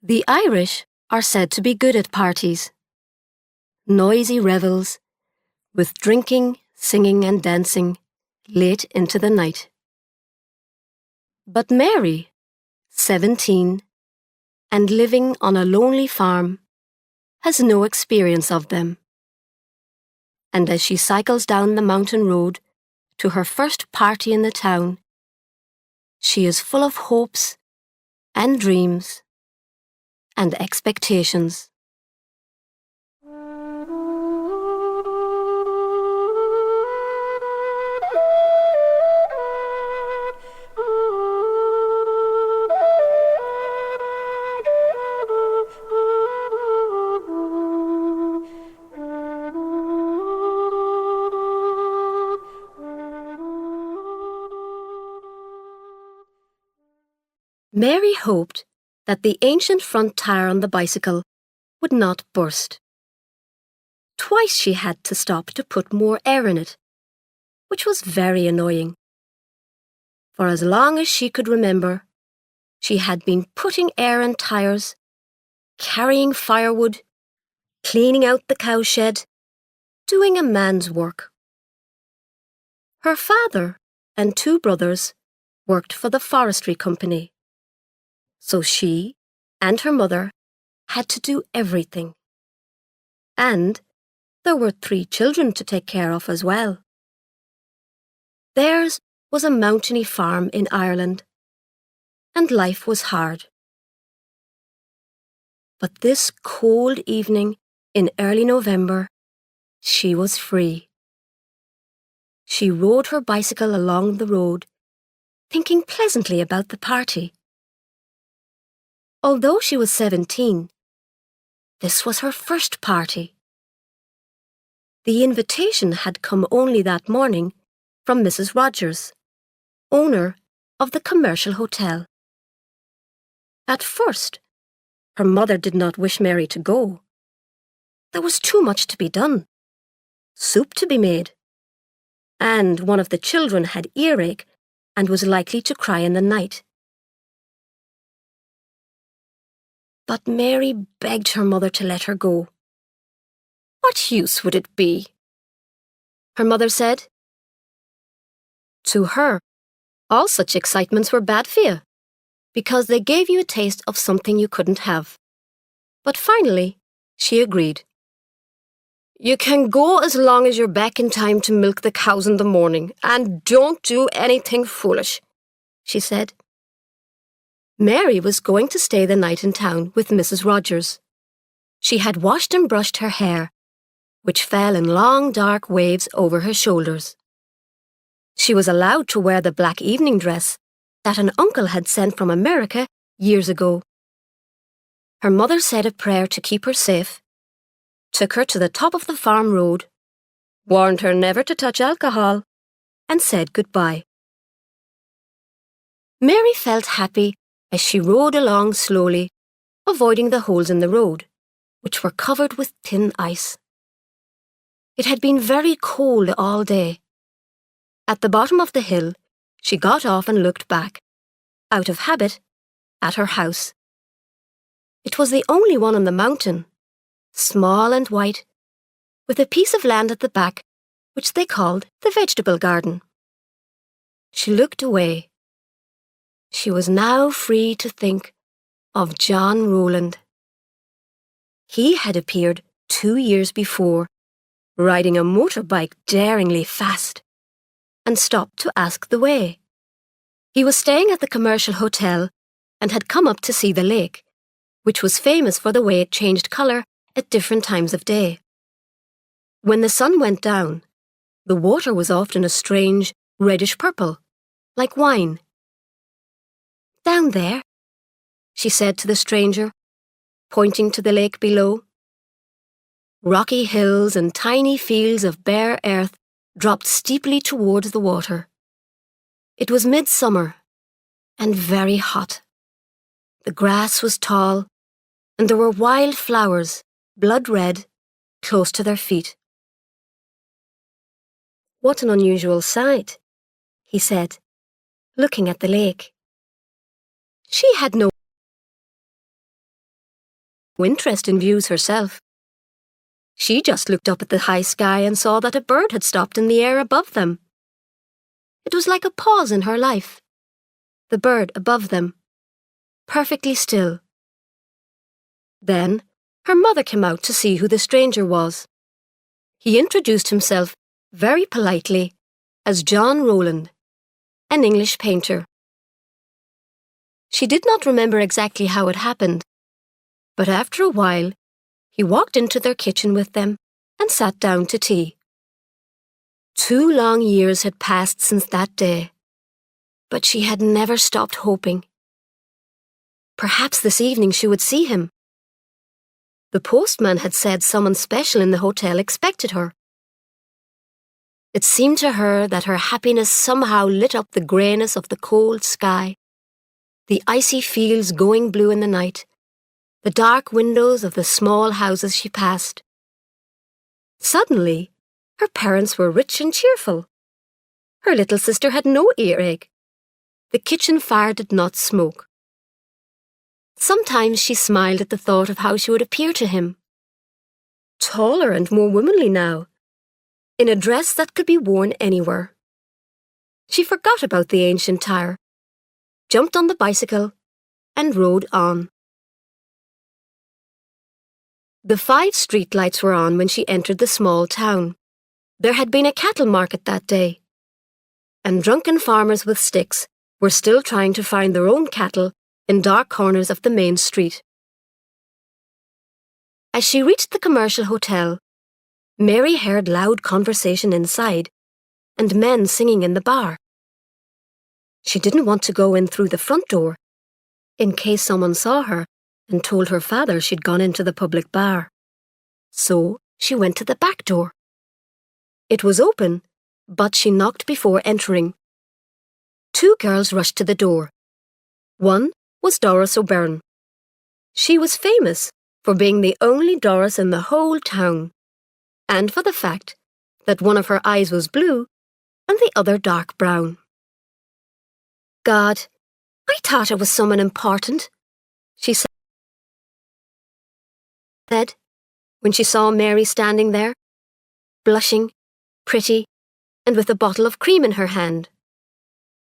The Irish are said to be good at parties. Noisy revels, with drinking, singing and dancing late into the night. But Mary, 17, and living on a lonely farm, has no experience of them. And as she cycles down the mountain road to her first party in the town, she is full of hopes and dreams and expectations. Mary hoped that the ancient front tire on the bicycle would not burst. Twice she had to stop to put more air in it, which was very annoying. For as long as she could remember, she had been putting air in tires, carrying firewood, cleaning out the cowshed, doing a man's work. Her father and two brothers worked for the forestry company, so she and her mother had to do everything. And there were 3 children to take care of as well. Theirs was a mountainy farm in Ireland, and life was hard. But this cold evening in early November, she was free. She rode her bicycle along the road, thinking pleasantly about the party. Although she was 17, this was her first party. The invitation had come only that morning from Mrs. Rogers, owner of the commercial hotel. At first, her mother did not wish Mary to go. There was too much to be done, soup to be made, and one of the children had earache and was likely to cry in the night. But Mary begged her mother to let her go. What use would it be? Her mother said. To her, all such excitements were bad for you, because they gave you a taste of something you couldn't have. But finally, she agreed. You can go as long as you're back in time to milk the cows in the morning, and don't do anything foolish, she said. Mary was going to stay the night in town with Mrs. Rogers. She had washed and brushed her hair, which fell in long dark waves over her shoulders. She was allowed to wear the black evening dress that an uncle had sent from America years ago. Her mother said a prayer to keep her safe, took her to the top of the farm road, warned her never to touch alcohol, and said goodbye. Mary felt happy as she rode along slowly, avoiding the holes in the road, which were covered with thin ice. It had been very cold all day. At the bottom of the hill, she got off and looked back, out of habit, at her house. It was the only one on the mountain, small and white, with a piece of land at the back, which they called the vegetable garden. She looked away. She was now free to think of John Rowland. He had appeared 2 years before, riding a motorbike daringly fast, and stopped to ask the way. He was staying at the commercial hotel and had come up to see the lake, which was famous for the way it changed colour at different times of day. When the sun went down, the water was often a strange reddish purple, like wine. Down there, she said to the stranger, pointing to the lake below. Rocky hills and tiny fields of bare earth dropped steeply towards the water. It was midsummer and very hot. The grass was tall, and there were wild flowers, blood red, close to their feet. What an unusual sight, he said, looking at the lake. She had no no interest in views herself. She just looked up at the high sky and saw that a bird had stopped in the air above them. It was like a pause in her life. The bird above them, perfectly still. Then her mother came out to see who the stranger was. He introduced himself very politely as John Rowland, an English painter. She did not remember exactly how it happened, but after a while, he walked into their kitchen with them and sat down to tea. 2 long years had passed since that day, but she had never stopped hoping. Perhaps this evening she would see him. The postman had said someone special in the hotel expected her. It seemed to her that her happiness somehow lit up the greyness of the cold sky, the icy fields going blue in the night, the dark windows of the small houses she passed. Suddenly, her parents were rich and cheerful. Her little sister had no earache. The kitchen fire did not smoke. Sometimes she smiled at the thought of how she would appear to him. Taller and more womanly now, in a dress that could be worn anywhere. She forgot about the ancient tire, jumped on the bicycle, and rode on. The 5 streetlights were on when she entered the small town. There had been a cattle market that day, and drunken farmers with sticks were still trying to find their own cattle in dark corners of the main street. As she reached the commercial hotel, Mary heard loud conversation inside and men singing in the bar. She didn't want to go in through the front door, in case someone saw her and told her father she'd gone into the public bar. So she went to the back door. It was open, but she knocked before entering. 2 girls rushed to the door. One was Doris O'Byrne. She was famous for being the only Doris in the whole town, and for the fact that one of her eyes was blue and the other dark brown. God, I thought it was someone important, she said when she saw Mary standing there, blushing, pretty, and with a bottle of cream in her hand.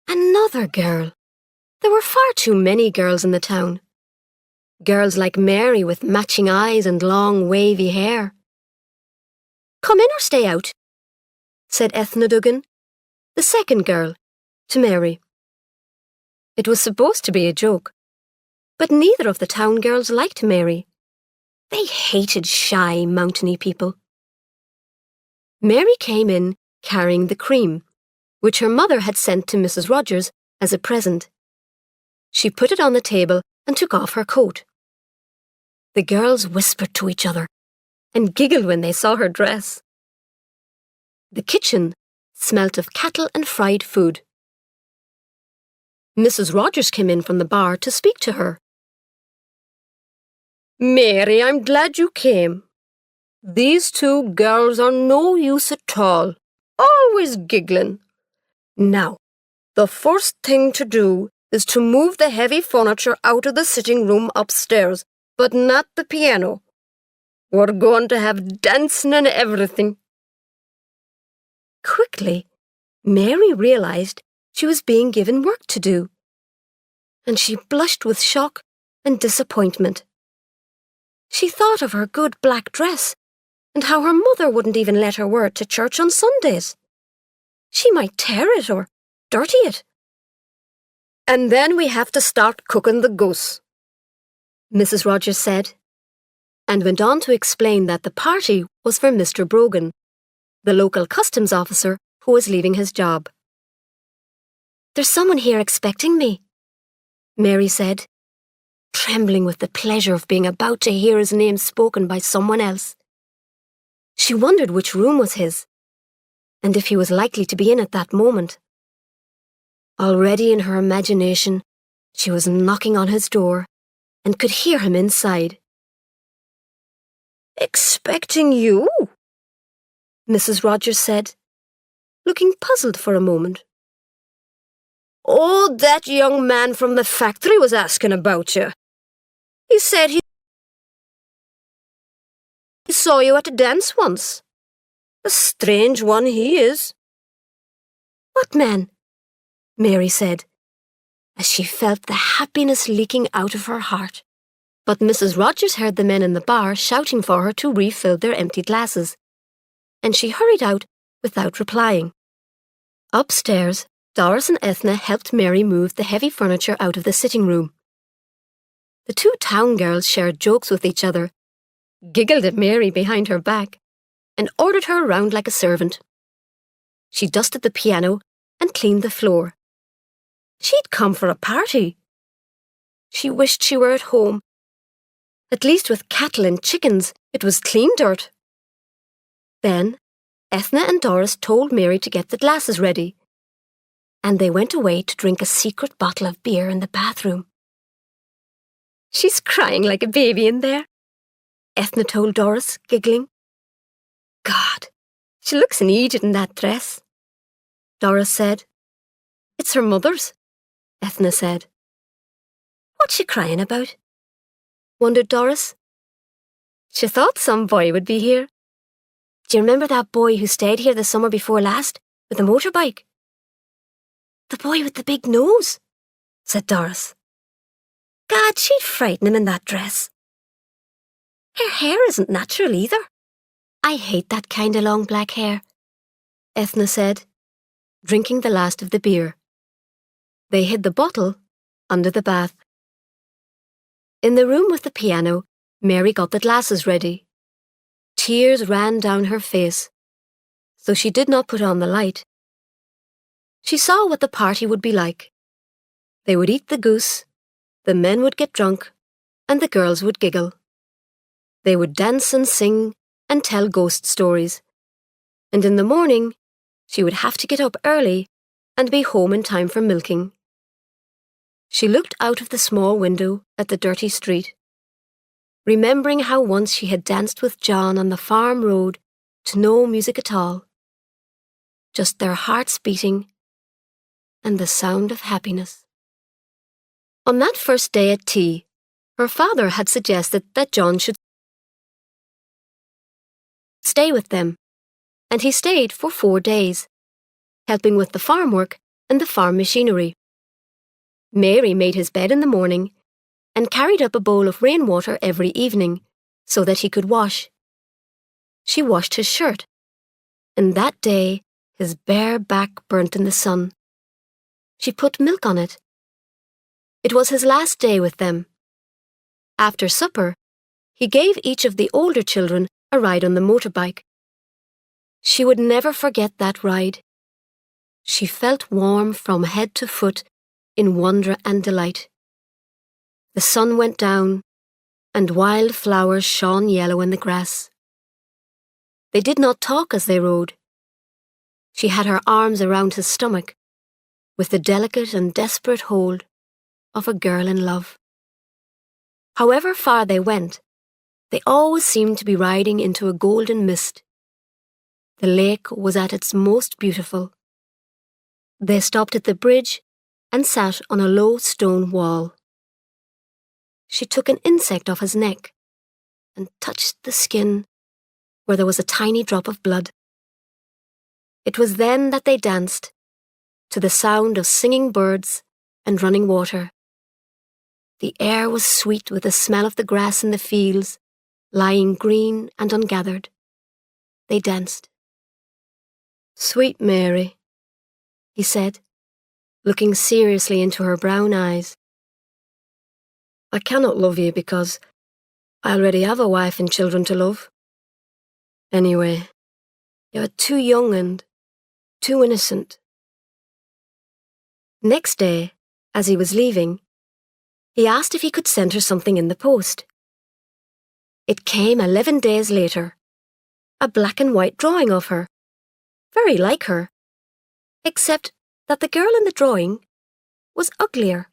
Another girl. There were far too many girls in the town. Girls like Mary with matching eyes and long wavy hair. Come in or stay out, said Edna Duggan, the second girl, to Mary. It was supposed to be a joke, but neither of the town girls liked Mary. They hated shy, mountainy people. Mary came in carrying the cream, which her mother had sent to Mrs. Rogers as a present. She put it on the table and took off her coat. The girls whispered to each other and giggled when they saw her dress. The kitchen smelt of cattle and fried food. Mrs. Rogers came in from the bar to speak to her. Mary, I'm glad you came. These 2 girls are no use at all, always giggling. Now, the first thing to do is to move the heavy furniture out of the sitting room upstairs, but not the piano. We're going to have dancing and everything. Quickly, Mary realized she was being given work to do, and she blushed with shock and disappointment. She thought of her good black dress and how her mother wouldn't even let her wear it to church on Sundays. She might tear it or dirty it. And then we have to start cooking the goose, Mrs. Rogers said, and went on to explain that the party was for Mr. Brogan, the local customs officer who was leaving his job. There's someone here expecting me, Mary said, trembling with the pleasure of being about to hear his name spoken by someone else. She wondered which room was his, and if he was likely to be in at that moment. Already in her imagination, she was knocking on his door and could hear him inside. Expecting you? Mrs. Rogers said, looking puzzled for a moment. Oh, that young man from the factory was asking about you. He said he He saw you at a dance once. A strange one he is." "What man?" Mary said, as she felt the happiness leaking out of her heart. But Mrs. Rogers heard the men in the bar shouting for her to refill their empty glasses, and she hurried out without replying. Upstairs, Doris and Edna helped Mary move the heavy furniture out of the sitting room. The two town girls shared jokes with each other, giggled at Mary behind her back, and ordered her around like a servant. She dusted the piano and cleaned the floor. She'd come for a party. She wished she were at home. At least with cattle and chickens, it was clean dirt. Then, Edna and Doris told Mary to get the glasses ready, and they went away to drink a secret bottle of beer in the bathroom. "She's crying like a baby in there," Edna told Doris, giggling. "God, she looks an idiot in that dress," Doris said. "It's her mother's," Edna said. "What's she crying about?" wondered Doris. "She thought some boy would be here. Do you remember that boy who stayed here the summer before last with a motorbike?" "The boy with the big nose," said Doris. "God, she'd frighten him in that dress. Her hair isn't natural either." "I hate that kind of long black hair," Edna said, drinking the last of the beer. They hid the bottle under the bath. In the room with the piano, Mary got the glasses ready. Tears ran down her face, though she did not put on the light. She saw what the party would be like. They would eat the goose, the men would get drunk, and the girls would giggle. They would dance and sing and tell ghost stories. And in the morning, she would have to get up early and be home in time for milking. She looked out of the small window at the dirty street, remembering how once she had danced with John on the farm road to no music at all, just their hearts beating and the sound of happiness. On that first day at tea, her father had suggested that John should stay with them, and he stayed for 4 days, helping with the farm work and the farm machinery. Mary made his bed in the morning and carried up a bowl of rainwater every evening so that he could wash. She washed his shirt, and that day his bare back burnt in the sun. She put milk on it. It was his last day with them. After supper, he gave each of the older children a ride on the motorbike. She would never forget that ride. She felt warm from head to foot in wonder and delight. The sun went down, and wild flowers shone yellow in the grass. They did not talk as they rode. She had her arms around his stomach, with the delicate and desperate hold of a girl in love. However far they went, they always seemed to be riding into a golden mist. The lake was at its most beautiful. They stopped at the bridge and sat on a low stone wall. She took an insect off his neck and touched the skin where there was a tiny drop of blood. It was then that they danced, to the sound of singing birds and running water. The air was sweet with the smell of the grass in the fields, lying green and ungathered. They danced. "Sweet Mary," he said, looking seriously into her brown eyes. "I cannot love you because I already have a wife and children to love. Anyway, you are too young and too innocent." Next day, as he was leaving, he asked if he could send her something in the post. It came 11 days later, a black and white drawing of her, very like her, except that the girl in the drawing was uglier.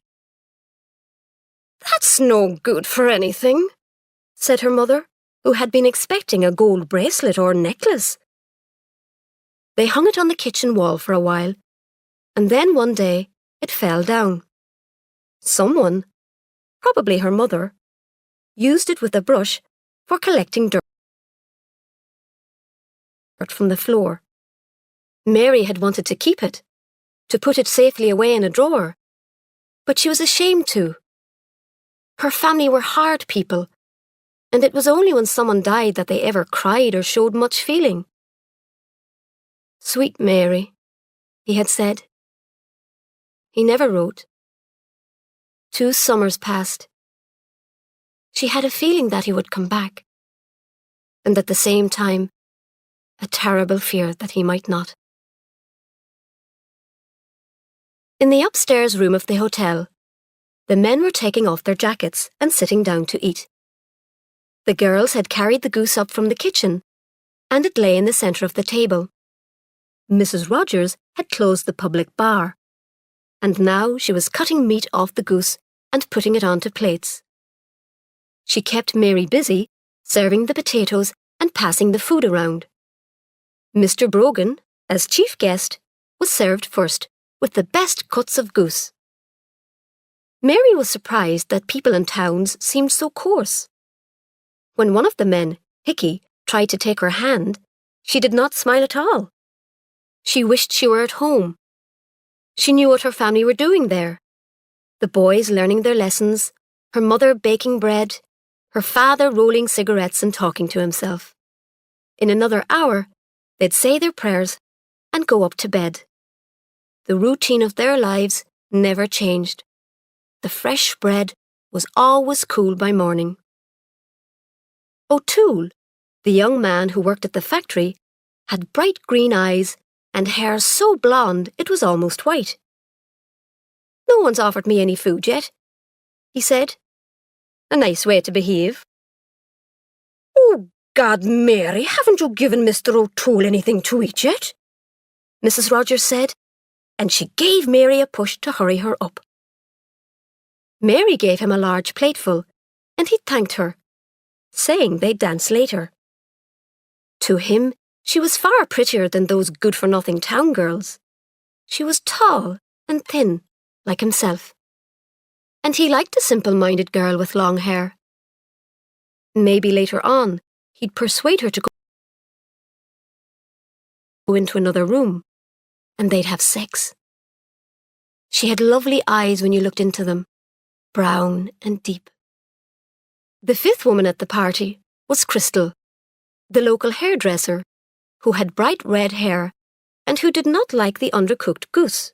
"That's no good for anything," said her mother, who had been expecting a gold bracelet or necklace. They hung it on the kitchen wall for a while, and then one day it fell down. Someone, probably her mother, used it with a brush for collecting dirt. from the floor. Mary had wanted to keep it, to put it safely away in a drawer, but she was ashamed to. Her family were hard people, and it was only when someone died that they ever cried or showed much feeling. "Sweet Mary," he had said. He never wrote. 2 summers passed. She had a feeling that he would come back, and at the same time, a terrible fear that he might not. In the upstairs room of the hotel, the men were taking off their jackets and sitting down to eat. The girls had carried the goose up from the kitchen, and it lay in the centre of the table. Mrs. Rogers had closed the public bar, and now she was cutting meat off the goose and putting it onto plates. She kept Mary busy, serving the potatoes and passing the food around. Mr. Brogan, as chief guest, was served first, with the best cuts of goose. Mary was surprised that people in towns seemed so coarse. When one of the men, Hickey, tried to take her hand, she did not smile at all. She wished she were at home. She knew what her family were doing there. The boys learning their lessons, her mother baking bread, her father rolling cigarettes and talking to himself. In another hour, they'd say their prayers and go up to bed. The routine of their lives never changed. The fresh bread was always cool by morning. O'Toole, the young man who worked at the factory, had bright green eyes and hair so blonde it was almost white. "No one's offered me any food yet," he said. "A nice way to behave." "Oh, God, Mary, haven't you given Mr. O'Toole anything to eat yet?" Mrs. Rogers said, and she gave Mary a push to hurry her up. Mary gave him a large plateful, and he thanked her, saying they'd dance later. To him, she was far prettier than those good-for-nothing town girls. She was tall and thin, like himself. And he liked a simple-minded girl with long hair. Maybe later on, he'd persuade her to go into another room, and they'd have sex. She had lovely eyes when you looked into them, brown and deep. The 5th woman at the party was Crystal, the local hairdresser, who had bright red hair and who did not like the undercooked goose.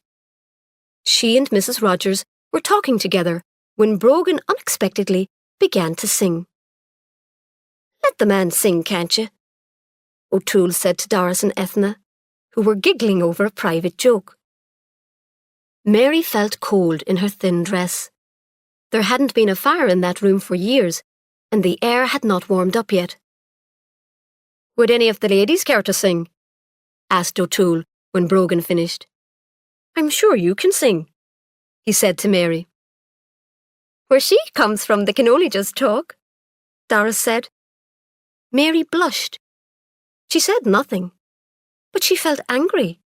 She and Mrs. Rogers were talking together when Brogan unexpectedly began to sing. "Let the man sing, can't you?" O'Toole said to Doris and Edna, who were giggling over a private joke. Mary felt cold in her thin dress. There hadn't been a fire in that room for years, and the air had not warmed up yet. "Would any of the ladies care to sing?" asked O'Toole when Brogan finished. "I'm sure you can sing," he said to Mary. "Where she comes from, they can only just talk," Doris said. Mary blushed. She said nothing, but she felt angry.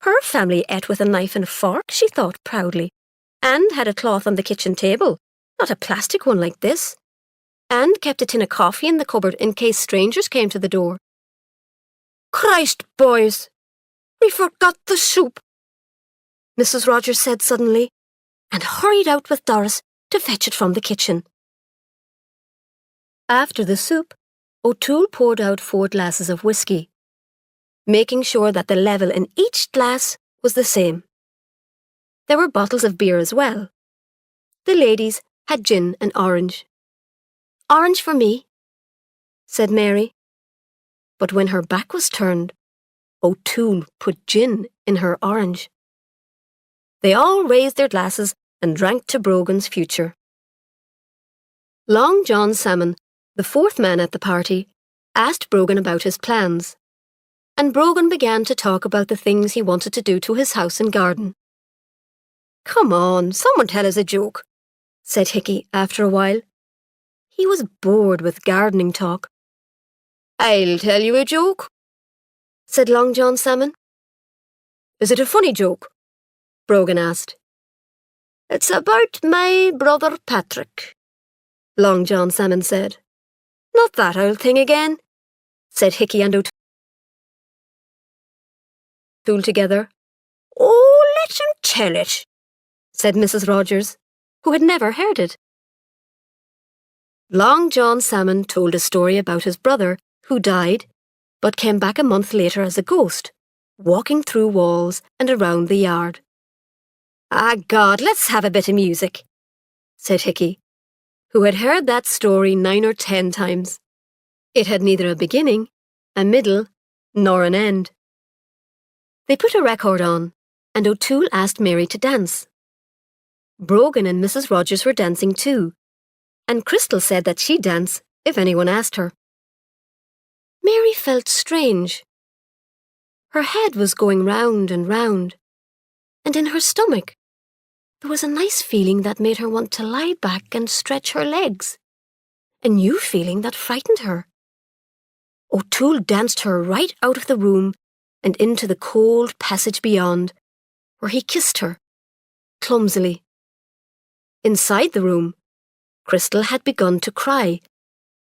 Her family ate with a knife and fork, she thought proudly, and had a cloth on the kitchen table, not a plastic one like this, and kept a tin of coffee in the cupboard in case strangers came to the door. "Christ, boys, we forgot the soup," Mrs. Rogers said suddenly, and hurried out with Doris to fetch it from the kitchen. After the soup, O'Toole poured out 4 glasses of whiskey, making sure that the level in each glass was the same. There were bottles of beer as well. The ladies had gin and orange. "Orange for me," said Mary. But when her back was turned, O'Toole put gin in her orange. They all raised their glasses and drank to Brogan's future. Long John Salmon, the 4th man at the party, asked Brogan about his plans, and Brogan began to talk about the things he wanted to do to his house and garden. "Come on, someone tell us a joke," said Hickey after a while. He was bored with gardening talk. "I'll tell you a joke," said Long John Salmon. "Is it a funny joke?" Brogan asked. "It's about my brother Patrick," Long John Salmon said. "Not that old thing again," said Hickey and O'Toole. O'Toole together. "Oh, let him tell it," said Mrs. Rogers, who had never heard it. Long John Salmon told a story about his brother, who died, but came back a month later as a ghost, walking through walls and around the yard. "Ah, God, let's have a bit of music," said Hickey, who had heard that story 9 or 10 times. It had neither a beginning, a middle, nor an end. They put a record on, and O'Toole asked Mary to dance. Brogan and Mrs. Rogers were dancing too, and Crystal said that she'd dance if anyone asked her. Mary felt strange. Her head was going round and round, and in her stomach there was a nice feeling that made her want to lie back and stretch her legs, a new feeling that frightened her. O'Toole danced her right out of the room and into the cold passage beyond, where he kissed her, clumsily. Inside the room, Crystal had begun to cry,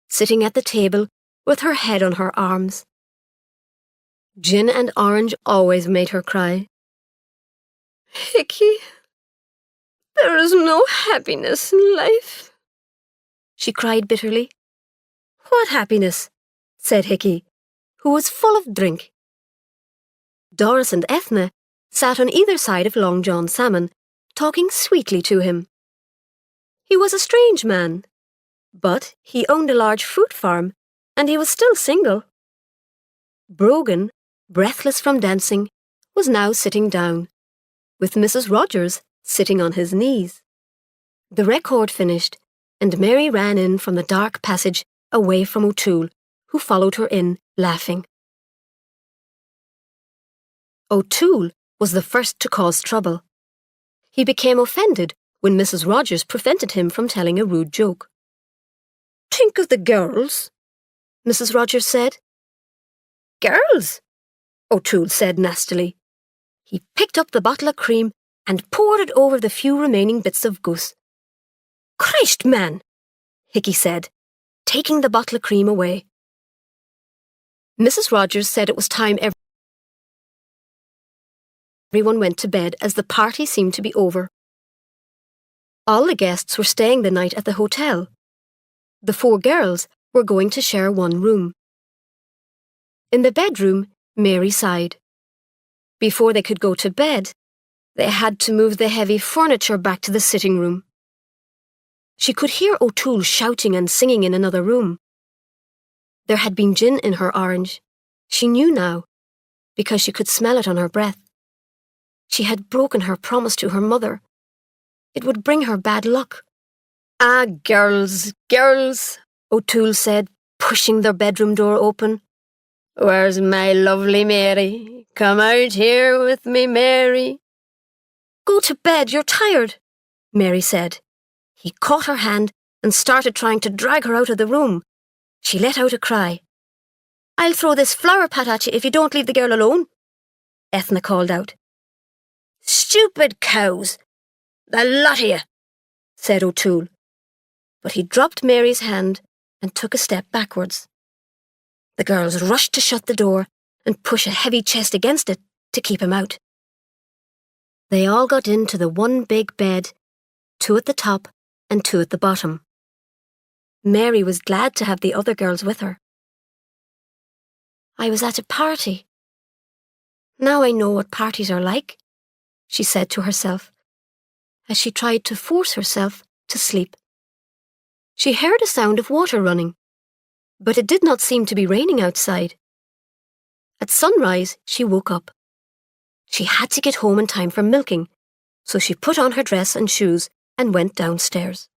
sitting at the table with her head on her arms. Gin and orange always made her cry. "Hickey, there is no happiness in life," she cried bitterly. "What happiness?" said Hickey, who was full of drink. Doris and Edna sat on either side of Long John Salmon, talking sweetly to him. He was a strange man, but he owned a large fruit farm, and he was still single. Brogan, breathless from dancing, was now sitting down, with Mrs. Rogers sitting on his knees. The record finished, and Mary ran in from the dark passage away from O'Toole, who followed her in, laughing. O'Toole was the first to cause trouble. He became offended when Mrs. Rogers prevented him from telling a rude joke. "Think of the girls," Mrs. Rogers said. "Girls?" O'Toole said nastily. He picked up the bottle of cream and poured it over the few remaining bits of goose. "Christ, man," Hickey said, taking the bottle of cream away. Mrs. Rogers said it was time everyone went to bed, as the party seemed to be over. All the guests were staying the night at the hotel. The 4 girls were going to share one room. In the bedroom, Mary sighed. Before they could go to bed, they had to move the heavy furniture back to the sitting room. She could hear O'Toole shouting and singing in another room. There had been gin in her orange. She knew now, because she could smell it on her breath. She had broken her promise to her mother. It would bring her bad luck. "Ah, girls, girls," O'Toole said, pushing their bedroom door open. "Where's my lovely Mary? Come out here with me, Mary." "Go to bed, you're tired," Mary said. He caught her hand and started trying to drag her out of the room. She let out a cry. "I'll throw this flower pot at you if you don't leave the girl alone," Edna called out. "Stupid cows, the lot of you," said O'Toole. But he dropped Mary's hand and took a step backwards. The girls rushed to shut the door and push a heavy chest against it to keep him out. They all got into the one big bed, 2 at the top and 2 at the bottom. Mary was glad to have the other girls with her. "I was at a party. Now I know what parties are like," she said to herself, as she tried to force herself to sleep. She heard a sound of water running, but it did not seem to be raining outside. At sunrise, she woke up. She had to get home in time for milking, so she put on her dress and shoes and went downstairs.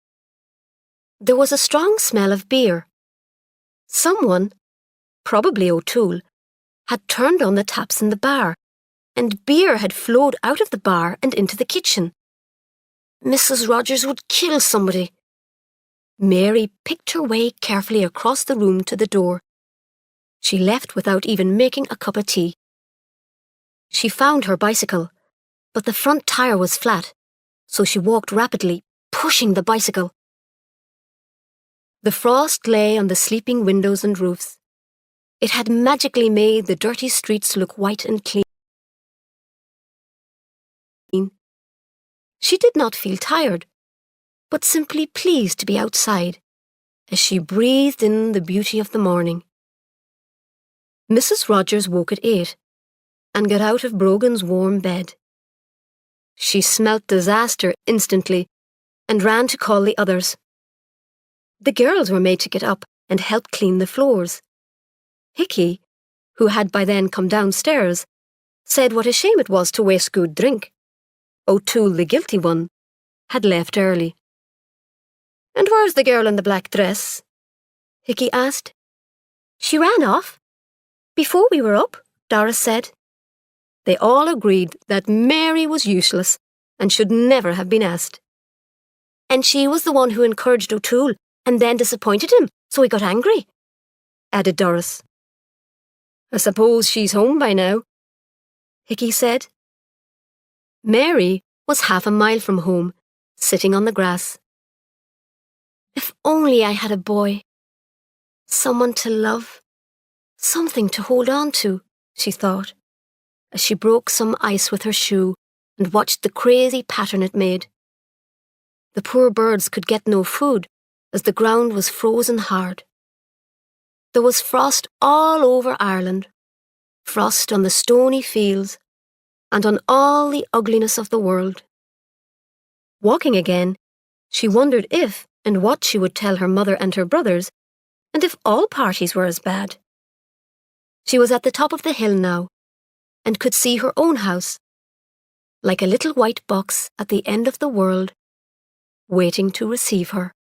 There was a strong smell of beer. Someone, probably O'Toole, had turned on the taps in the bar, and beer had flowed out of the bar and into the kitchen. Mrs. Rogers would kill somebody. Mary picked her way carefully across the room to the door. She left without even making a cup of tea. She found her bicycle, but the front tire was flat, so she walked rapidly, pushing the bicycle. The frost lay on the sleeping windows and roofs. It had magically made the dirty streets look white and clean. She did not feel tired, but simply pleased to be outside as she breathed in the beauty of the morning. Mrs. Rogers woke at 8 and got out of Brogan's warm bed. She smelt disaster instantly and ran to call the others. The girls were made to get up and help clean the floors. Hickey, who had by then come downstairs, said what a shame it was to waste good drink. O'Toole, the guilty one, had left early. "And where's the girl in the black dress?" Hickey asked. "She ran off before we were up," Doris said. They all agreed that Mary was useless and should never have been asked. "And she was the one who encouraged O'Toole and then disappointed him, so he got angry," added Doris. "I suppose she's home by now," Hickey said. Mary was half a mile from home, sitting on the grass. "If only I had a boy. Someone to love. Something to hold on to," she thought, as she broke some ice with her shoe and watched the crazy pattern it made. The poor birds could get no food as the ground was frozen hard. There was frost all over Ireland, frost on the stony fields and on all the ugliness of the world. Walking again, she wondered if and what she would tell her mother and her brothers, and if all parties were as bad. She was at the top of the hill now, and could see her own house, like a little white box at the end of the world, waiting to receive her.